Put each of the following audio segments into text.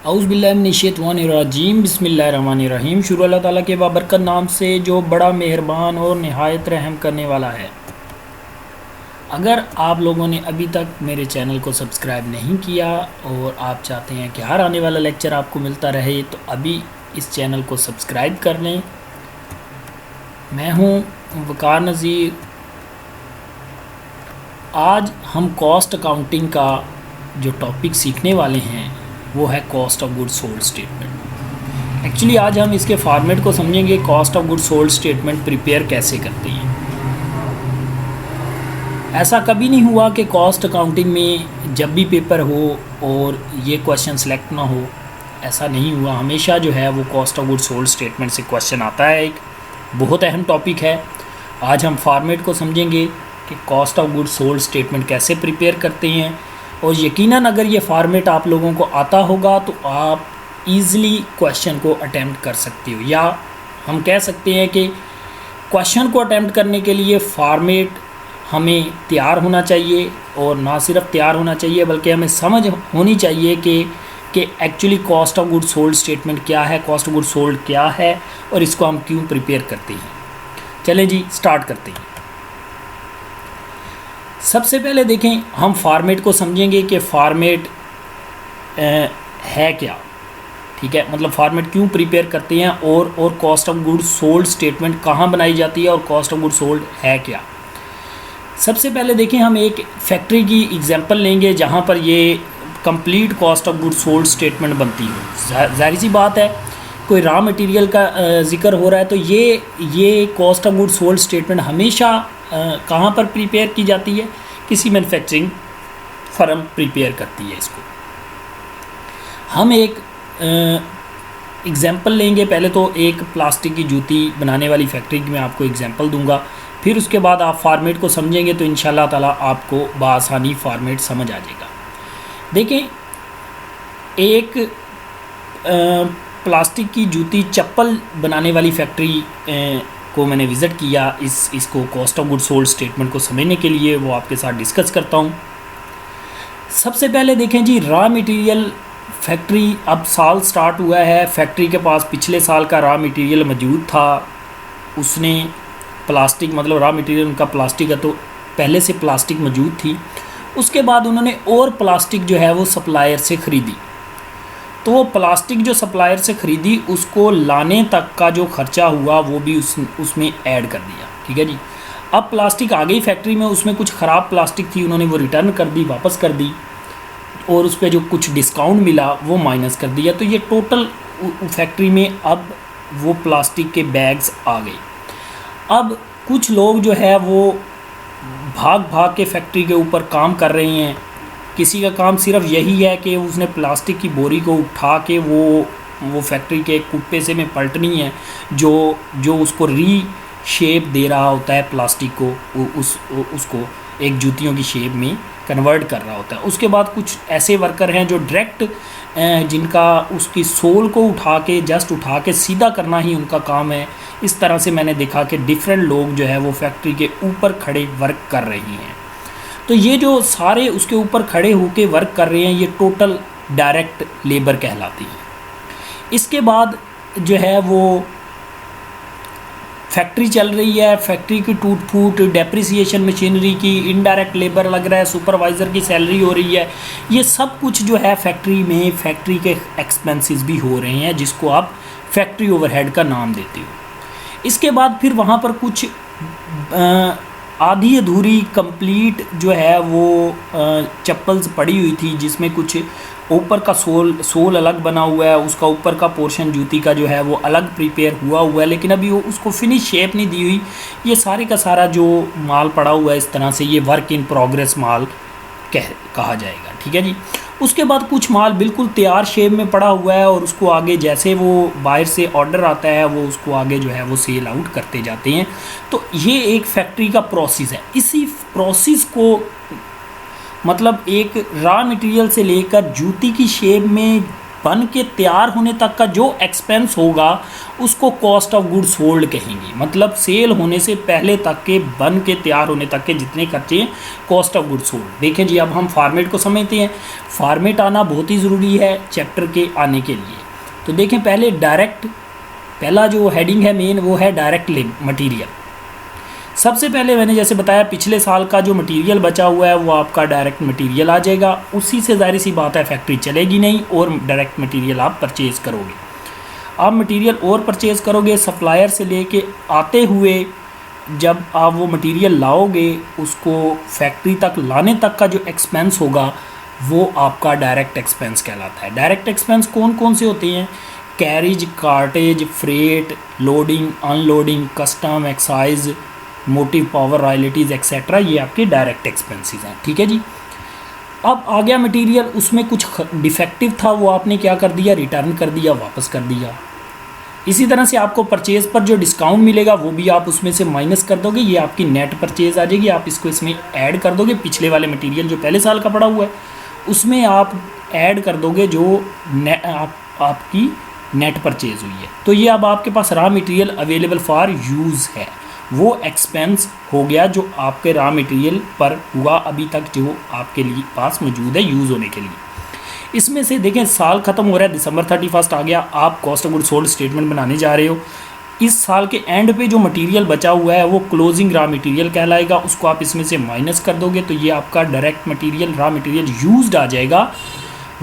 औज़ुबिल्लाहिमिनश्शैतानिर्रजीम बिस्मिल्लाहिर्रहमानिर्रहीम। शुरू अल्लाह ताला के बाबरकत नाम से जो बड़ा मेहरबान और नहायत रहम करने वाला है। अगर आप लोगों ने अभी तक मेरे चैनल को सब्सक्राइब नहीं किया और आप चाहते हैं कि हर आने वाला लेक्चर आपको मिलता रहे तो अभी इस चैनल को सब्सक्राइब कर लें। मैं हूँ वकार नज़ीर। आज हम कॉस्ट अकाउंटिंग का जो टॉपिक सीखने वाले हैं वो है cost of goods sold statement. Actually आज हम इसके फॉर्मेट को समझेंगे, cost of goods sold statement prepare कैसे करते हैं। ऐसा कभी नहीं हुआ कि कॉस्ट अकाउंटिंग में जब भी पेपर हो और ये क्वेश्चन सेलेक्ट ना हो, ऐसा नहीं हुआ। हमेशा जो है वो cost of goods sold statement से क्वेश्चन आता है। एक बहुत अहम टॉपिक है। आज हम फॉर्मेट को समझेंगे कि cost of goods sold statement कैसे प्रिपेयर करते हैं, और यकीनन अगर ये फॉर्मेट आप लोगों को आता होगा तो आप इजीली क्वेश्चन को अटेम्प्ट कर सकते हो, या हम कह सकते हैं कि क्वेश्चन को अटेम्प्ट करने के लिए फॉर्मेट हमें तैयार होना चाहिए, और ना सिर्फ तैयार होना चाहिए बल्कि हमें समझ होनी चाहिए कि actually cost of goods sold statement क्या है, कॉस्ट ऑफ गुड्स सोल्ड क्या है और इसको हम क्यों प्रिपेयर करते हैं। चलें जी, स्टार्ट करते हैं। सबसे पहले देखें, हम फॉर्मेट को समझेंगे कि फॉर्मेट है क्या। ठीक है, मतलब फॉर्मेट क्यों प्रिपेयर करते हैं और cost of goods sold statement कहाँ बनाई जाती है और कॉस्ट ऑफ गुड्स सोल्ड है क्या। सबसे पहले देखें, हम एक फैक्ट्री की एग्जांपल लेंगे जहाँ पर ये complete cost of goods sold statement बनती हो। जाहिर सी बात है, कोई रॉ मटेरियल का जिक्र हो रहा है तो ये cost of goods sold statement हमेशा कहाँ पर प्रिपेयर की जाती है, किसी मैन्युफैक्चरिंग फर्म प्रिपेयर करती है इसको। हम एक एग्जांपल लेंगे। पहले तो एक प्लास्टिक की जूती बनाने वाली फैक्ट्री की मैं आपको एग्जांपल दूंगा, फिर उसके बाद आप फॉर्मेट को समझेंगे तो इंशाल्लाह ताला आपको बआसानी फॉर्मेट समझ आ जाएगा। देखें, एक प्लास्टिक की जूती चप्पल बनाने वाली फैक्ट्री को मैंने विज़िट किया। इसको cost of goods sold statement को समझने के लिए वो आपके साथ डिस्कस करता हूँ। सबसे पहले देखें जी, रॉ मटेरियल फैक्ट्री, अब साल स्टार्ट हुआ है, फैक्ट्री के पास पिछले साल का रॉ मटेरियल मौजूद था। उसने प्लास्टिक, मतलब रॉ मटेरियल उनका प्लास्टिक है तो पहले से प्लास्टिक मौजूद थी। उसके बाद उन्होंने और प्लास्टिक जो है वो सप्लायर से ख़रीदी, तो वो प्लास्टिक जो सप्लायर से ख़रीदी उसको लाने तक का जो ख़र्चा हुआ वो भी उसमें ऐड कर दिया। ठीक है जी। अब प्लास्टिक आ गई फैक्ट्री में, उसमें कुछ ख़राब प्लास्टिक थी, उन्होंने वो रिटर्न कर दी, वापस कर दी, और उस पर जो कुछ डिस्काउंट मिला वो माइनस कर दिया। तो ये टोटल फैक्ट्री में अब वो प्लास्टिक के बैग्स आ गए। अब कुछ लोग जो है वो भाग भाग के फैक्ट्री के ऊपर काम कर रहे हैं। किसी का काम सिर्फ यही है कि उसने प्लास्टिक की बोरी को उठा के वो फैक्ट्री के कुप्पे से में पलटनी है, जो उसको शेप दे रहा होता है प्लास्टिक को, उसको एक जूतियों की शेप में कन्वर्ट कर रहा होता है। उसके बाद कुछ ऐसे वर्कर हैं जो डायरेक्ट, जिनका उसकी सोल को जस्ट उठा के सीधा करना ही उनका काम है। इस तरह से मैंने देखा कि डिफरेंट लोग जो है वो फैक्ट्री के ऊपर खड़े वर्क कर रहे हैं। तो ये जो सारे उसके ऊपर खड़े होके वर्क कर रहे हैं ये टोटल डायरेक्ट लेबर कहलाती है। इसके बाद जो है वो फैक्ट्री चल रही है, फैक्ट्री की टूट फूट, डेप्रिसिएशन मशीनरी की, इनडायरेक्ट लेबर लग रहा है, सुपरवाइज़र की सैलरी हो रही है, ये सब कुछ जो है फैक्ट्री में फैक्ट्री के एक्सपेंसेस भी हो रहे हैं, जिसको आप फैक्ट्री ओवरहेड का नाम देते हो। इसके बाद फिर वहाँ पर कुछ आधी अधूरी कंप्लीट जो है वो चप्पल्स पड़ी हुई थी, जिसमें कुछ ऊपर का सोल अलग बना हुआ है, उसका ऊपर का पोर्शन जूती का जो है वो अलग प्रिपेयर हुआ है, लेकिन अभी वो उसको फिनिश शेप नहीं दी हुई। ये सारे का सारा जो माल पड़ा हुआ है इस तरह से, ये वर्क इन प्रोग्रेस माल कहा जाएगा। ठीक है जी। उसके बाद कुछ माल बिल्कुल तैयार शेप में पड़ा हुआ है, और उसको आगे जैसे वो बाहर से ऑर्डर आता है वो उसको आगे जो है वो सेल आउट करते जाते हैं। तो ये एक फैक्ट्री का प्रोसेस है। इसी प्रोसेस को, मतलब एक रॉ मटेरियल से लेकर जूती की शेप में बन के तैयार होने तक का जो एक्सपेंस होगा उसको कॉस्ट ऑफ गुड्स सोल्ड कहेंगे। मतलब सेल होने से पहले तक के, बन के तैयार होने तक के जितने खर्चे हैं कॉस्ट ऑफ गुड्स सोल्ड। देखें जी, अब हम फॉर्मेट को समझते हैं। फॉर्मेट आना बहुत ही ज़रूरी है चैप्टर के आने के लिए। तो देखें, पहले डायरेक्ट, पहला जो हेडिंग है मेन वो है डायरेक्ट मटीरियल। सबसे पहले मैंने जैसे बताया पिछले साल का जो मटेरियल बचा हुआ है वो आपका डायरेक्ट मटेरियल आ जाएगा। उसी से ज़ाहिर सी बात है फैक्ट्री चलेगी नहीं और डायरेक्ट मटेरियल आप परचेज़ करोगे। आप मटेरियल और परचेज़ करोगे सप्लायर से लेके आते हुए, जब आप वो मटेरियल लाओगे उसको फैक्ट्री तक लाने तक का जो एक्सपेंस होगा वो आपका डायरेक्ट एक्सपेंस कहलाता है। डायरेक्ट एक्सपेंस कौन कौन से होते हैं? Carriage, cartage, freight, loading, unloading, custom, excise, motive power, royalties etcetera, ये आपके डायरेक्ट एक्सपेंसेस हैं। ठीक है जी। अब आ गया मटेरियल, उसमें कुछ डिफेक्टिव था, वो आपने क्या कर दिया? रिटर्न कर दिया, वापस कर दिया। इसी तरह से आपको परचेज़ पर जो डिस्काउंट मिलेगा वो भी आप उसमें से माइनस कर दोगे, ये आपकी नेट परचेज़ आ जाएगी। आप इसको इसमें ऐड कर दोगे, पिछले वाले मटेरियल जो पहले साल का पड़ा हुआ है उसमें आप ऐड कर दोगे जो आपकी नेट परचेज़ हुई है। तो ये अब आपके पास raw material available for use है, वो एक्सपेंस हो गया जो आपके रॉ मटेरियल पर हुआ अभी तक, जो आपके लिए पास मौजूद है यूज़ होने के लिए। इसमें से देखें, साल ख़त्म हो रहा है, दिसंबर 31 आ गया, आप cost of good sold statement बनाने जा रहे हो। इस साल के एंड पे जो मटेरियल बचा हुआ है वो क्लोजिंग रॉ मटेरियल कहलाएगा, उसको आप इसमें से माइनस कर दोगे तो ये आपका direct material, raw material used आ जाएगा।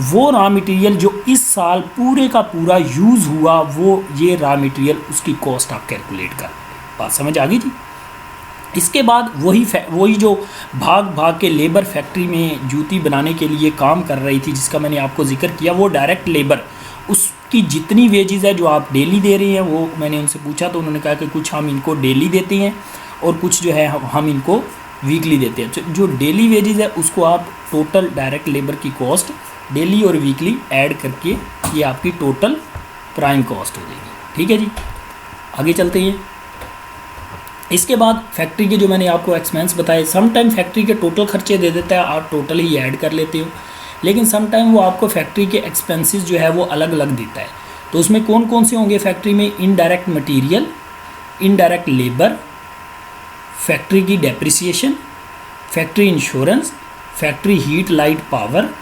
वो रॉ मटेरियल जो इस साल पूरे का पूरा यूज़ हुआ, वो ये रॉ मटेरियल उसकी कॉस्ट आप कैलकुलेट कर। बात समझ आ गई जी। इसके बाद वही जो भाग के लेबर फैक्ट्री में जूती बनाने के लिए काम कर रही थी, जिसका मैंने आपको जिक्र किया, वो डायरेक्ट लेबर, उसकी जितनी वेजेस है जो आप डेली दे रही हैं, वो मैंने उनसे पूछा तो उन्होंने कहा कि कुछ हम इनको डेली देते हैं और कुछ जो है हम इनको वीकली देते हैं। तो जो डेली वेजेस है उसको आप टोटल डायरेक्ट लेबर की कॉस्ट डेली और वीकली ऐड करके ये आपकी टोटल प्राइम कॉस्ट हो जाएगी। ठीक है जी, आगे चलते हैं। इसके बाद फैक्ट्री के जो मैंने आपको एक्सपेंस बताए, सम टाइम फैक्ट्री के टोटल खर्चे दे देता है, आप टोटल ही ऐड कर लेते हो, लेकिन सम टाइम वो आपको फैक्ट्री के एक्सपेंसेस जो है वो अलग अलग देता है। तो उसमें कौन कौन से होंगे फैक्ट्री में? Indirect material, indirect labour, factory की depreciation, factory insurance, factory heat light power,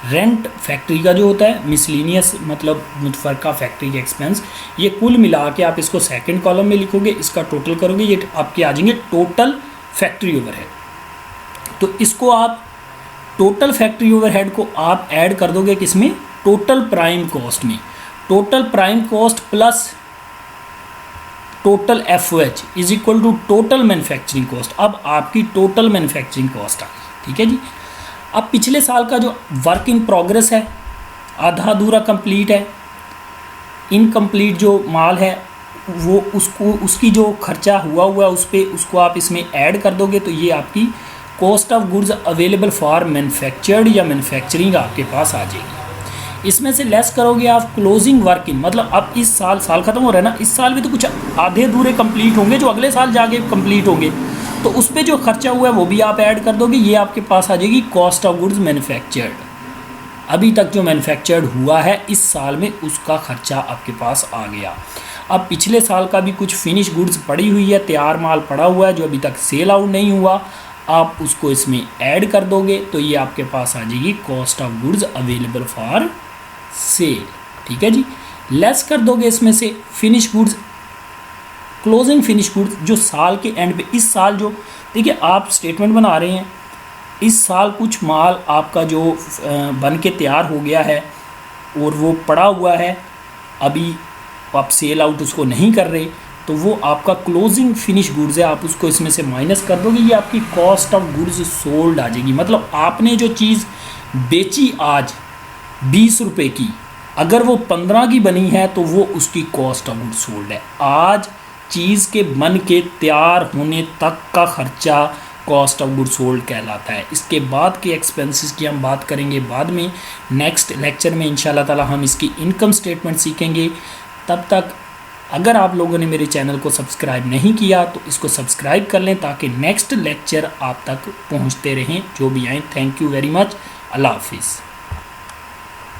rent factory का जो होता है, मिसलिनियस मतलब मुतफरका फैक्ट्री के एक्सपेंस। ये कुल मिला के आप इसको सेकंड कॉलम में लिखोगे, इसका टोटल करोगे, ये आपके आ जाएंगे टोटल फैक्ट्री ओवरहेड। तो इसको आप टोटल फैक्ट्री ओवरहेड को आप ऐड कर दोगे किसमें? टोटल प्राइम कॉस्ट में। Total prime cost plus total FOH is equal to total manufacturing cost. अब आपकी टोटल मैन्युफैक्चरिंग कॉस्ट आ गई। ठीक है जी। अब पिछले साल का जो वर्क इन प्रोग्रेस है, आधा अधूरा कंप्लीट है, इनकम्प्लीट जो माल है वो उसकी जो खर्चा हुआ है उस पर उसको आप इसमें ऐड कर दोगे तो ये आपकी cost of goods available for manufactured या मैन्युफैक्चरिंग आपके पास आ जाएगी। इसमें से लेस करोगे आप क्लोजिंग वर्क इन, मतलब अब इस साल ख़त्म हो रहा है ना, इस साल भी तो कुछ आधे अधूरे कंप्लीट होंगे जो अगले साल जाके कंप्लीट होंगे, तो उस पर जो खर्चा हुआ है वो भी आप ऐड कर दोगे, ये आपके पास आ जाएगी कॉस्ट ऑफ गुड्स मैन्युफैक्चर्ड। अभी तक जो मैन्युफैक्चर्ड हुआ है इस साल में उसका खर्चा आपके पास आ गया। अब पिछले साल का भी कुछ फिनिश गुड्स पड़ी हुई है, तैयार माल पड़ा हुआ है जो अभी तक सेल आउट नहीं हुआ, आप उसको इसमें ऐड कर दोगे तो ये आपके पास आ जाएगी cost of goods available for sale. ठीक है जी। लेस कर दोगे इसमें से finish goods, closing finish goods जो साल के एंड पे, इस साल जो देखिए आप स्टेटमेंट बना रहे हैं, इस साल कुछ माल आपका जो बन के तैयार हो गया है और वो पड़ा हुआ है, अभी आप सेल आउट उसको नहीं कर रहे, तो वो आपका क्लोजिंग फिनिश गुड्स है, आप उसको इसमें से माइनस कर दोगे, ये आपकी कॉस्ट ऑफ गुड्स सोल्ड आ जाएगी। मतलब आपने जो चीज़ बेची आज 20 रुपये की, अगर वो 15 की बनी है तो वो उसकी कॉस्ट ऑफ गुड्स सोल्ड है। आज चीज़ के बन के तैयार होने तक का खर्चा कॉस्ट ऑफ गुड्स सोल्ड कहलाता है। इसके बाद के एक्सपेंसेस की हम बात करेंगे बाद में, नेक्स्ट लेक्चर में इंशाल्लाह ताला हम इसकी इनकम स्टेटमेंट सीखेंगे। तब तक अगर आप लोगों ने मेरे चैनल को सब्सक्राइब नहीं किया तो इसको सब्सक्राइब कर लें ताकि नेक्स्ट लेक्चर आप तक पहुंचते रहें जो भी आएँ। Thank you very much. अल्लाह हाफिज़।